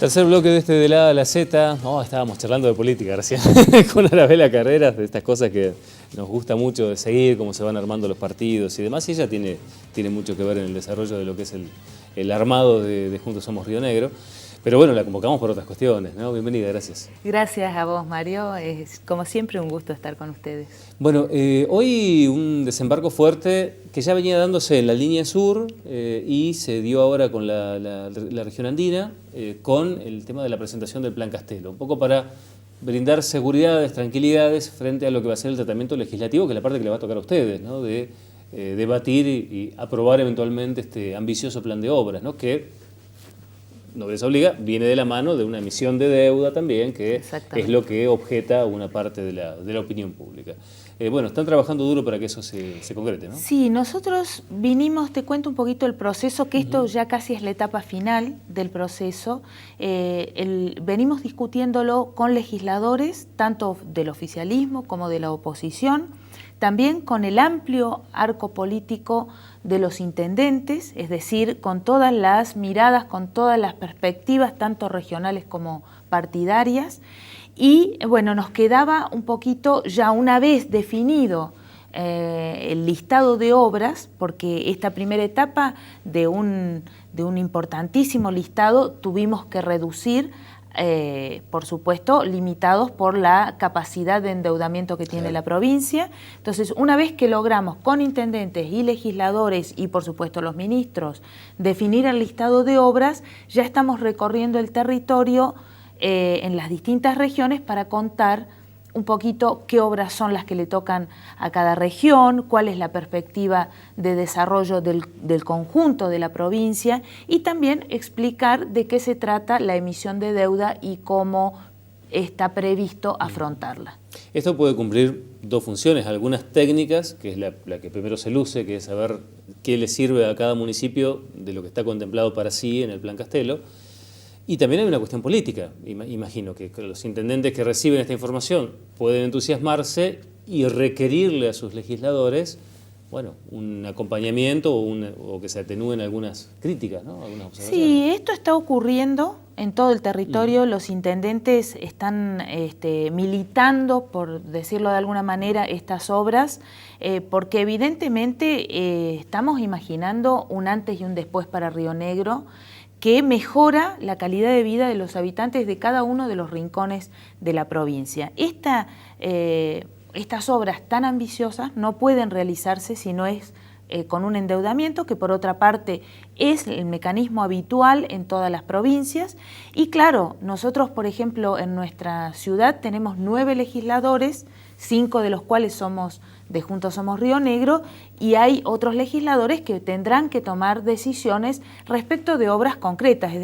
Tercer bloque de este de la A a la Z. Estábamos charlando de política recién con Arabela Carreras, de estas cosas que nos gusta mucho de seguir, cómo se van armando los partidos y demás. Y ella tiene mucho que ver en el desarrollo de lo que es el armado de Juntos Somos Río Negro. Pero bueno, la convocamos por otras cuestiones, ¿no? Bienvenida, gracias. Gracias a vos, Mario. Es como siempre un gusto estar con ustedes. Bueno, hoy un desembarco fuerte que ya venía dándose en la línea sur y se dio ahora con la región andina con el tema de la presentación del Plan Castelo. Un poco para brindar seguridades, tranquilidades frente a lo que va a ser el tratamiento legislativo, que es la parte que le va a tocar a ustedes, ¿no? De debatir y aprobar eventualmente este ambicioso plan de obras, ¿no? Que Nobleza Obliga viene de la mano de una emisión de deuda también, que es lo que objeta una parte de la opinión pública. Bueno, están trabajando duro para que eso se concrete, ¿no? Sí, nosotros vinimos, te cuento un poquito el proceso, que esto ya casi es la etapa final del proceso. Venimos discutiéndolo con legisladores, tanto del oficialismo como de la oposición, también con el amplio arco político de los intendentes, es decir, con todas las miradas, con todas las perspectivas, tanto regionales como partidarias. Y bueno, nos quedaba un poquito, ya una vez definido el listado de obras, porque esta primera etapa de un importantísimo listado tuvimos que reducir, por supuesto, limitados por la capacidad de endeudamiento que tiene la provincia. Entonces, una vez que logramos con intendentes y legisladores y, por supuesto, los ministros, definir el listado de obras, ya estamos recorriendo el territorio en las distintas regiones para contar un poquito qué obras son las que le tocan a cada región, cuál es la perspectiva de desarrollo del conjunto de la provincia y también explicar de qué se trata la emisión de deuda y cómo está previsto afrontarla. Esto puede cumplir dos funciones, algunas técnicas, que es la que primero se luce, que es saber qué le sirve a cada municipio de lo que está contemplado para sí en el Plan Castelo. Y también hay una cuestión política. Imagino que los intendentes que reciben esta información pueden entusiasmarse y requerirle a sus legisladores, bueno, un acompañamiento o que se atenúen algunas críticas, ¿no? Algunas observaciones. Sí, esto está ocurriendo en todo el territorio. Los intendentes están militando, por decirlo de alguna manera, estas obras, porque evidentemente estamos imaginando un antes y un después para Río Negro, que mejora la calidad de vida de los habitantes de cada uno de los rincones de la provincia. Estas obras tan ambiciosas no pueden realizarse si no es con un endeudamiento, que por otra parte es el mecanismo habitual en todas las provincias. Y claro, nosotros, por ejemplo, en nuestra ciudad tenemos 9 legisladores, 5 de los cuales somos de Juntos Somos Río Negro, y hay otros legisladores que tendrán que tomar decisiones respecto de obras concretas, es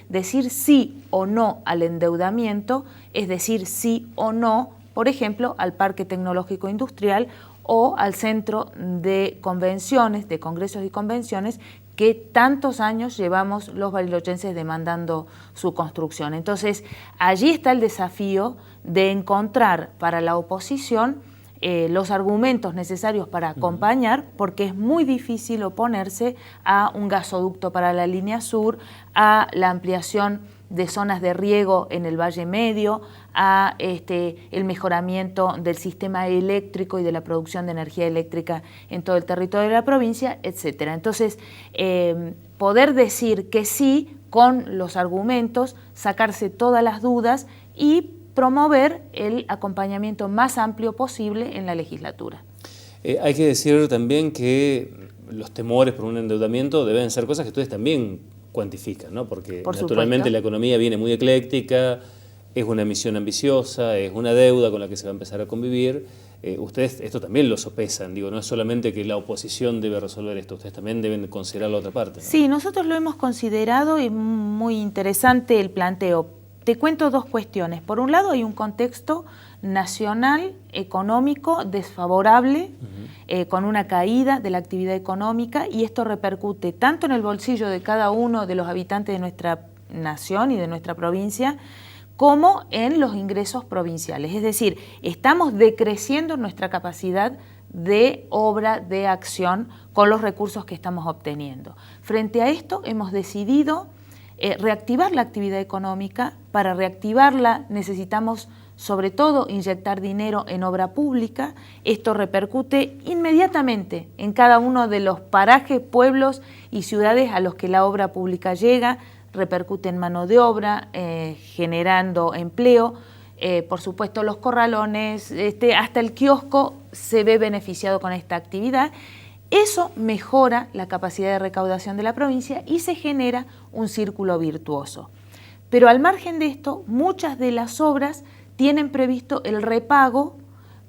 decir sí o no al endeudamiento, es decir sí o no, por ejemplo, al Parque Tecnológico Industrial o al Centro de Convenciones, de Congresos y Convenciones, que tantos años llevamos los barilochenses demandando su construcción. Entonces, allí está el desafío de encontrar para la oposición los argumentos necesarios para acompañar, porque es muy difícil oponerse a un gasoducto para la línea sur, a la ampliación de zonas de riego en el Valle Medio, a el mejoramiento del sistema eléctrico y de la producción de energía eléctrica en todo el territorio de la provincia, etc. Entonces, poder decir que sí con los argumentos, sacarse todas las dudas y promover el acompañamiento más amplio posible en la legislatura. Hay que decir también que los temores por un endeudamiento deben ser cosas que ustedes también cuantifican, ¿no? Porque naturalmente la economía viene muy ecléctica, es una misión ambiciosa, es una deuda con la que se va a empezar a convivir. Ustedes esto también lo sopesan, digo, no es solamente que la oposición debe resolver esto, ustedes también deben considerar la otra parte, ¿no? Sí, nosotros lo hemos considerado y muy interesante el planteo. Te cuento dos cuestiones. Por un lado, hay un contexto nacional, económico, desfavorable, con una caída de la actividad económica, y esto repercute tanto en el bolsillo de cada uno de los habitantes de nuestra nación y de nuestra provincia, como en los ingresos provinciales. Es decir, estamos decreciendo nuestra capacidad de obra, de acción, con los recursos que estamos obteniendo. Frente a esto, hemos decidido reactivar la actividad económica. Para reactivarla necesitamos sobre todo inyectar dinero en obra pública. Esto repercute inmediatamente en cada uno de los parajes, pueblos y ciudades a los que la obra pública llega, repercute en mano de obra, generando empleo. Por supuesto los corralones, hasta el kiosco se ve beneficiado con esta actividad. Eso mejora la capacidad de recaudación de la provincia y se genera un círculo virtuoso. Pero al margen de esto, muchas de las obras tienen previsto el repago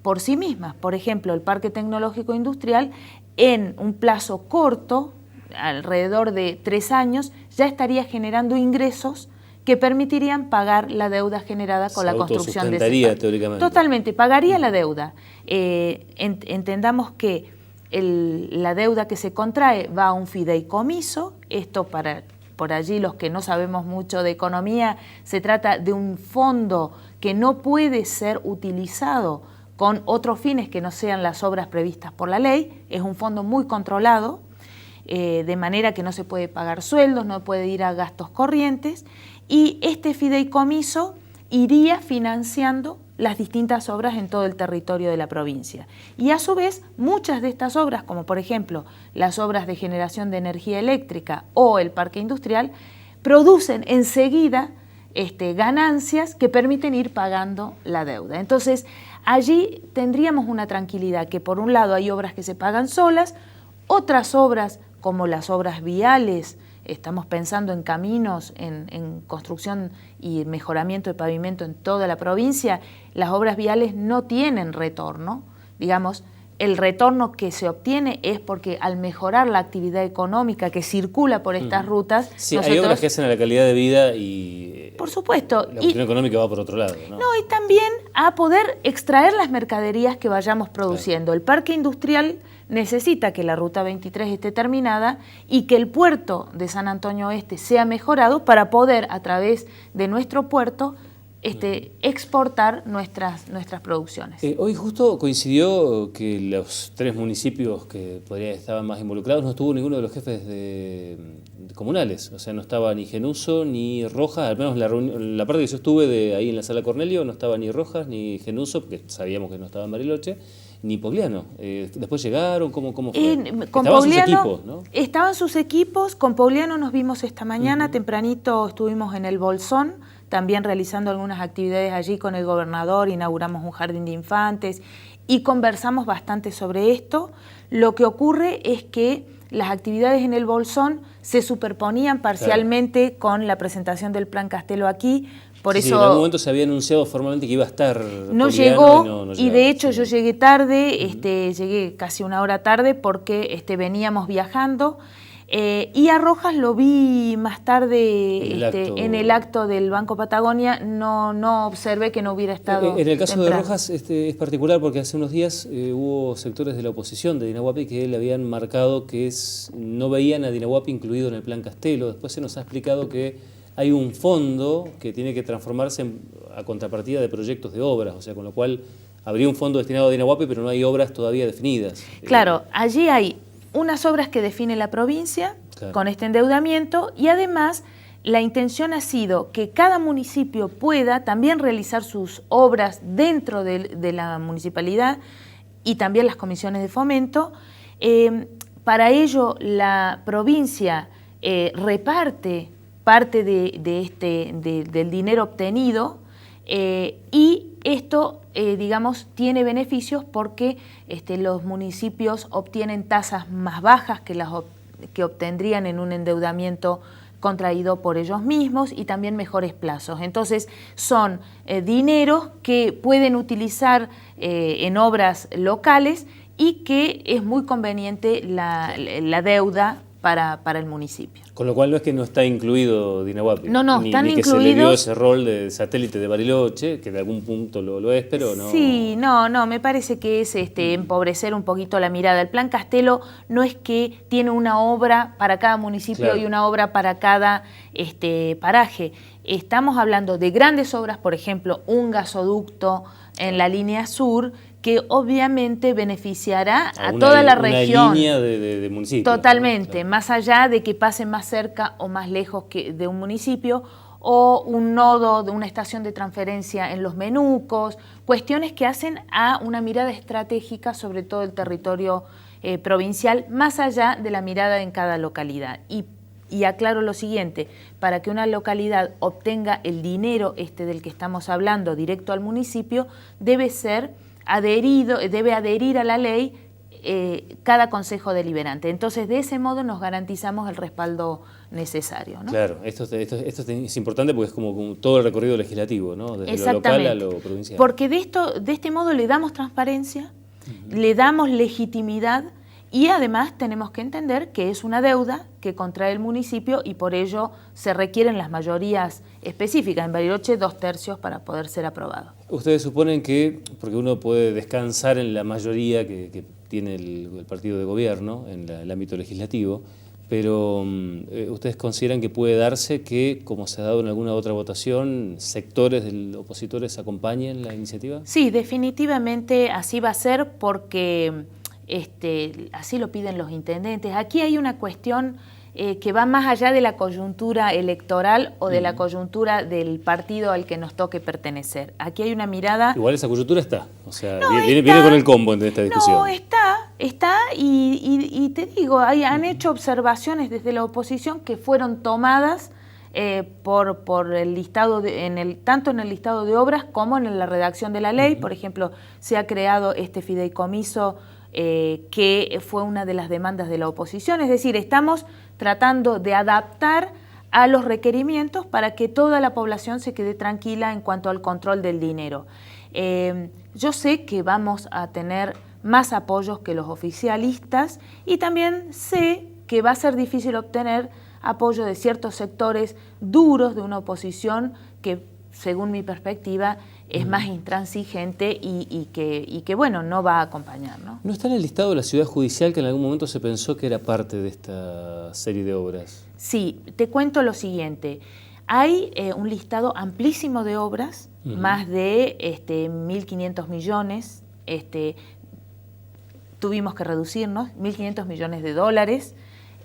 por sí mismas. Por ejemplo, el Parque Tecnológico Industrial, en un plazo corto, alrededor de 3 años, ya estaría generando ingresos que permitirían pagar la deuda generada con la construcción de ese parque. Teóricamente. Totalmente, pagaría la deuda. Entendamos que la deuda que se contrae va a un fideicomiso. Esto, por allí los que no sabemos mucho de economía, se trata de un fondo que no puede ser utilizado con otros fines que no sean las obras previstas por la ley. Es un fondo muy controlado, de manera que no se puede pagar sueldos, no puede ir a gastos corrientes, y este fideicomiso iría financiando las distintas obras en todo el territorio de la provincia. Y a su vez, muchas de estas obras, como por ejemplo las obras de generación de energía eléctrica o el parque industrial, producen enseguida ganancias que permiten ir pagando la deuda. Entonces, allí tendríamos una tranquilidad, que por un lado hay obras que se pagan solas, otras obras como las obras viales, estamos pensando en caminos, en construcción y mejoramiento de pavimento en toda la provincia, las obras viales no tienen retorno. Digamos, el retorno que se obtiene es porque al mejorar la actividad económica que circula por estas rutas... Sí, hay obras que hacen a la calidad de vida y... Por supuesto. La cuestión económica va por otro lado, ¿no? No, y también a poder extraer las mercaderías que vayamos produciendo. Claro. El parque industrial necesita que la Ruta 23 esté terminada y que el puerto de San Antonio Oeste sea mejorado para poder, a través de nuestro puerto, exportar nuestras producciones. Hoy justo coincidió que los 3 municipios que podrían estar más involucrados no estuvo ninguno de los jefes de comunales, o sea, no estaba ni Genuso ni Rojas, al menos la parte que yo estuve ahí en la Sala Cornelio no estaba ni Rojas ni Genuso, porque sabíamos que no estaba en Bariloche, ni Pogliano. Después llegaron, ¿cómo fue? Estaban sus equipos, ¿no? Estaban sus equipos, con Pogliano nos vimos esta mañana, tempranito estuvimos en el Bolsón, también realizando algunas actividades allí con el gobernador, inauguramos un jardín de infantes y conversamos bastante sobre esto. Lo que ocurre es que las actividades en el Bolsón se superponían parcialmente con la presentación del Plan Castelo aquí. Por eso, en algún momento se había anunciado formalmente que iba a estar. No llegó, y de hecho yo llegué tarde, llegué casi 1 hora tarde porque veníamos viajando. Y a Rojas lo vi más tarde en el acto del Banco Patagonia, no observé que no hubiera estado En el caso temprano. de Rojas es particular porque hace unos días hubo sectores de la oposición de Dinahuapi que le habían marcado que no veían a Dinahuapi incluido en el Plan Castelo. Después se nos ha explicado que hay un fondo que tiene que transformarse a contrapartida de proyectos de obras, o sea, con lo cual habría un fondo destinado a Dinahuapi, pero no hay obras todavía definidas. Claro, allí hay unas obras que define la provincia, claro, con este endeudamiento, y además la intención ha sido que cada municipio pueda también realizar sus obras dentro de la municipalidad y también las comisiones de fomento. Para ello la provincia reparte parte del dinero obtenido y esto, digamos, tiene beneficios porque los municipios obtienen tasas más bajas que las que obtendrían en un endeudamiento contraído por ellos mismos y también mejores plazos. Entonces son dineros que pueden utilizar en obras locales y que es muy conveniente la deuda para el municipio. Con lo cual no es que no está incluido Dinahuapi. No, ni están que incluidos. Se le dio ese rol de satélite de Bariloche, que de algún punto lo es, pero no... Sí, no, me parece que es empobrecer un poquito la mirada. El Plan Castelo no es que tiene una obra para cada municipio, claro, y una obra para cada paraje. Estamos hablando de grandes obras, por ejemplo, un gasoducto en la línea sur, que obviamente beneficiará a toda la región. Una línea de municipios. Totalmente, ¿no? Claro. más allá de que pase más cerca o más lejos que de un municipio, o un nodo de una estación de transferencia en los Menucos, cuestiones que hacen a una mirada estratégica sobre todo el territorio provincial, más allá de la mirada en cada localidad. Y aclaro lo siguiente, para que una localidad obtenga el dinero del que estamos hablando directo al municipio, debe adherir a la ley cada consejo deliberante. Entonces, de ese modo nos garantizamos el respaldo necesario, ¿no? Claro, esto es importante porque es como todo el recorrido legislativo, ¿no? Desde lo local a lo provincial. Porque de este modo le damos transparencia, le damos legitimidad y además tenemos que entender que es una deuda que contrae el municipio y por ello se requieren las mayorías específicas. En Bariloche 2/3 para poder ser aprobado. Ustedes suponen que, porque uno puede descansar en la mayoría que tiene el partido de gobierno en el ámbito legislativo, pero ¿ustedes consideran que puede darse que, como se ha dado en alguna otra votación, sectores de opositores acompañen la iniciativa? Sí, definitivamente así va a ser porque así lo piden los intendentes. Aquí hay una cuestión que va más allá de la coyuntura electoral o de la coyuntura del partido al que nos toque pertenecer. Aquí hay una mirada... Igual esa coyuntura está, o sea, viene con el combo en esta discusión. No, está y te digo, han hecho observaciones desde la oposición que fueron tomadas por el listado, tanto en el listado de obras como en la redacción de la ley. Por ejemplo, se ha creado este fideicomiso que fue una de las demandas de la oposición, es decir, estamos tratando de adaptar a los requerimientos para que toda la población se quede tranquila en cuanto al control del dinero. Yo sé que vamos a tener más apoyos que los oficialistas y también sé que va a ser difícil obtener apoyo de ciertos sectores duros de una oposición que, según mi perspectiva, es más intransigente y que bueno, no va a acompañar, ¿no? ¿No está en el listado de la ciudad judicial que en algún momento se pensó que era parte de esta serie de obras? Sí, te cuento lo siguiente. Hay un listado amplísimo de obras, más de 1.500 millones, tuvimos que reducirnos, 1.500 millones de dólares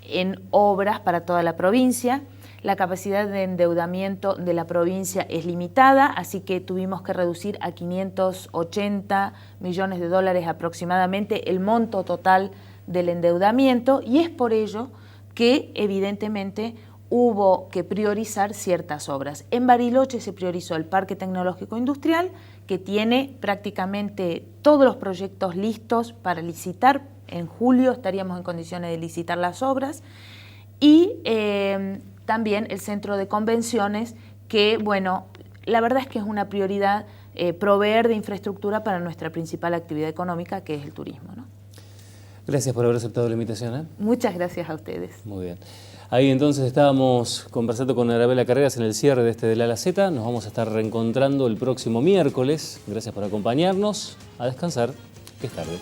en obras para toda la provincia. La capacidad de endeudamiento de la provincia es limitada, así que tuvimos que reducir a 580 millones de dólares aproximadamente el monto total del endeudamiento y es por ello que evidentemente hubo que priorizar ciertas obras. En Bariloche se priorizó el Parque Tecnológico Industrial, que tiene prácticamente todos los proyectos listos para licitar. En julio estaríamos en condiciones de licitar las obras y también el centro de convenciones, que bueno, la verdad es que es una prioridad proveer de infraestructura para nuestra principal actividad económica, que es el turismo, ¿no? Gracias por haber aceptado la invitación. Muchas gracias a ustedes. Muy bien. Ahí entonces estábamos conversando con Arabela Carreras en el cierre de del Ala Z. Nos vamos a estar reencontrando el próximo miércoles. Gracias por acompañarnos. A descansar, que es tarde.